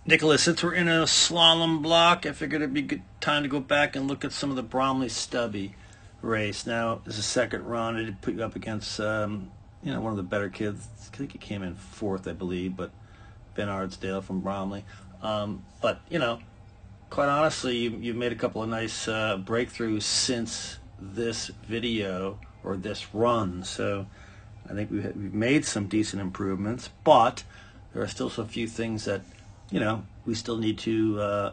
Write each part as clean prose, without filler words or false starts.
Nikolas, since we're in a slalom block, I figured it'd be a good time to go back and look at some of the Bromley Stubbie race. Now, this is a second run. I did put you up against, one of the better kids. I think he came in fourth, I believe, but Ben Ardsdale from Bromley. Quite honestly, you've made a couple of nice breakthroughs since this video or this run. So I think we've made some decent improvements, but there are still a few things that we still need to,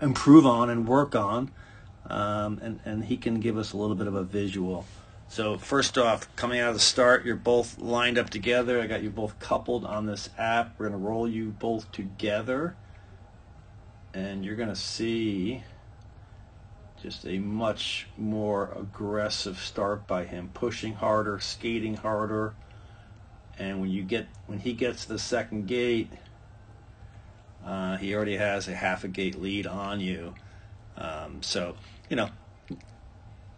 improve on and work on, and he can give us a little bit of a visual. So first off, coming out of the start, you're both lined up together. I got you both coupled on this app. We're going to roll you both together, and you're going to see just a much more aggressive start by him, pushing harder, skating harder, and when he gets to the second gate, he already has a half a gate lead on you.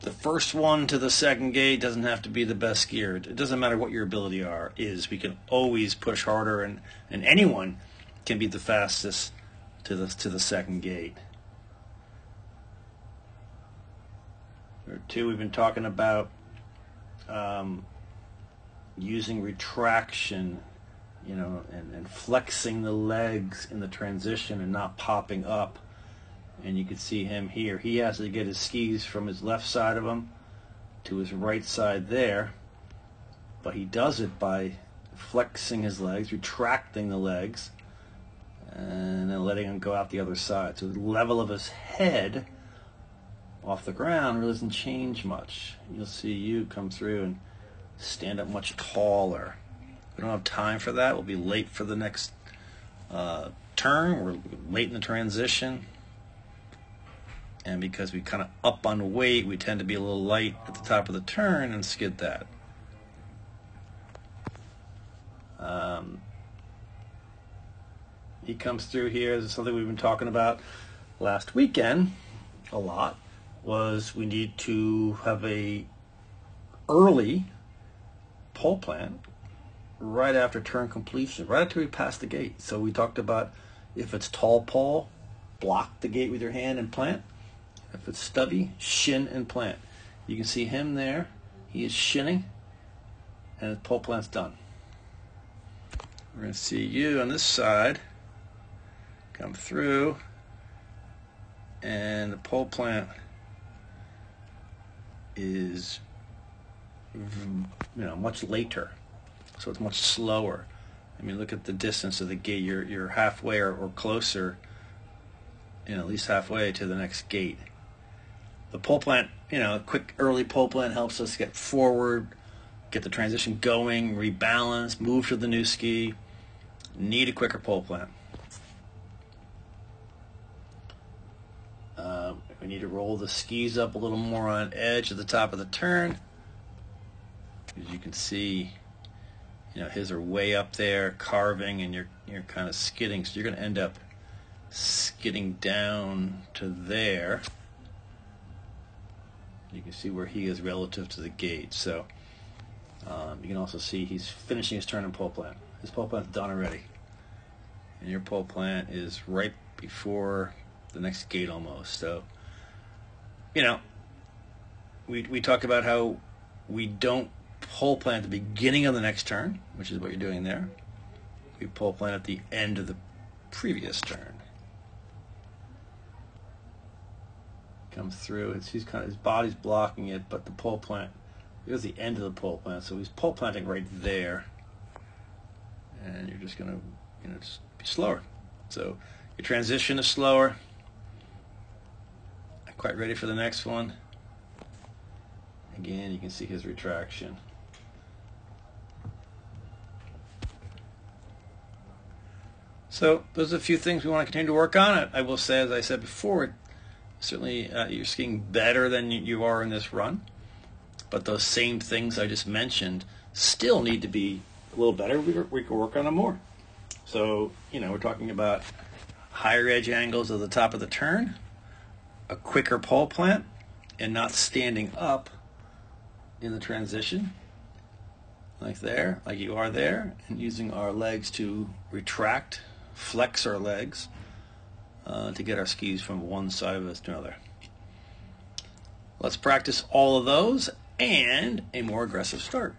The first one to the second gate doesn't have to be the best skier. It doesn't matter what your ability is. We can always push harder, and anyone can be the fastest to the second gate. Number two, we've been talking about using retraction, and flexing the legs in the transition and not popping up. And you can see him here. He has to get his skis from his left side of him to his right side there, but he does it by flexing his legs, retracting the legs, and then letting him go out the other side. So the level of his head off the ground really doesn't change much. You'll see you come through and stand up much taller. We don't have time for that. We'll be late for the next turn. We're late in the transition. And because we kind of up on weight, we tend to be a little light at the top of the turn and skid that. He comes through here. This is something we've been talking about last weekend a lot, was we need to have a early pole plant right after turn completion, right after we pass the gate. So we talked about, if it's tall pole, block the gate with your hand and plant. If it's stubby, shin and plant. You can see him there. He is shinning, and his pole plant's done. We're going to see you on this side come through, and the pole plant is much later, so it's much slower. I mean, look at the distance of the gate. You're halfway or closer, at least halfway to the next gate. The pole plant, a quick early pole plant helps us get forward, get the transition going, rebalance, move to the new ski. Need a quicker pole plant. We need to roll the skis up a little more on edge at the top of the turn. As you can see, his are way up there, carving, and you're kind of skidding. So you're going to end up skidding down to there. You can see where he is relative to the gate. So you can also see he's finishing his turn in pole plant. His pole plant's done already. And your pole plant is right before the next gate almost. So, we talked about how we don't pole plant at the beginning of the next turn, which is what you're doing there. We pole plant at the end of the previous turn. Comes through. His body's blocking it, but the pole plant, here's the end of the pole plant, so he's pole planting right there, and you're just gonna just be slower. So your transition is slower. Not quite ready for the next one. Again, you can see his retraction. So those are a few things we want to continue to work on. I will say, as I said before, certainly you're skiing better than you are in this run, but those same things I just mentioned still need to be a little better. We can work on them more. So, we're talking about higher edge angles at the top of the turn, a quicker pole plant, and not standing up in the transition like you are there, and using our legs to retract, flex our legs, to get our skis from one side of us to another. Let's practice all of those and a more aggressive start.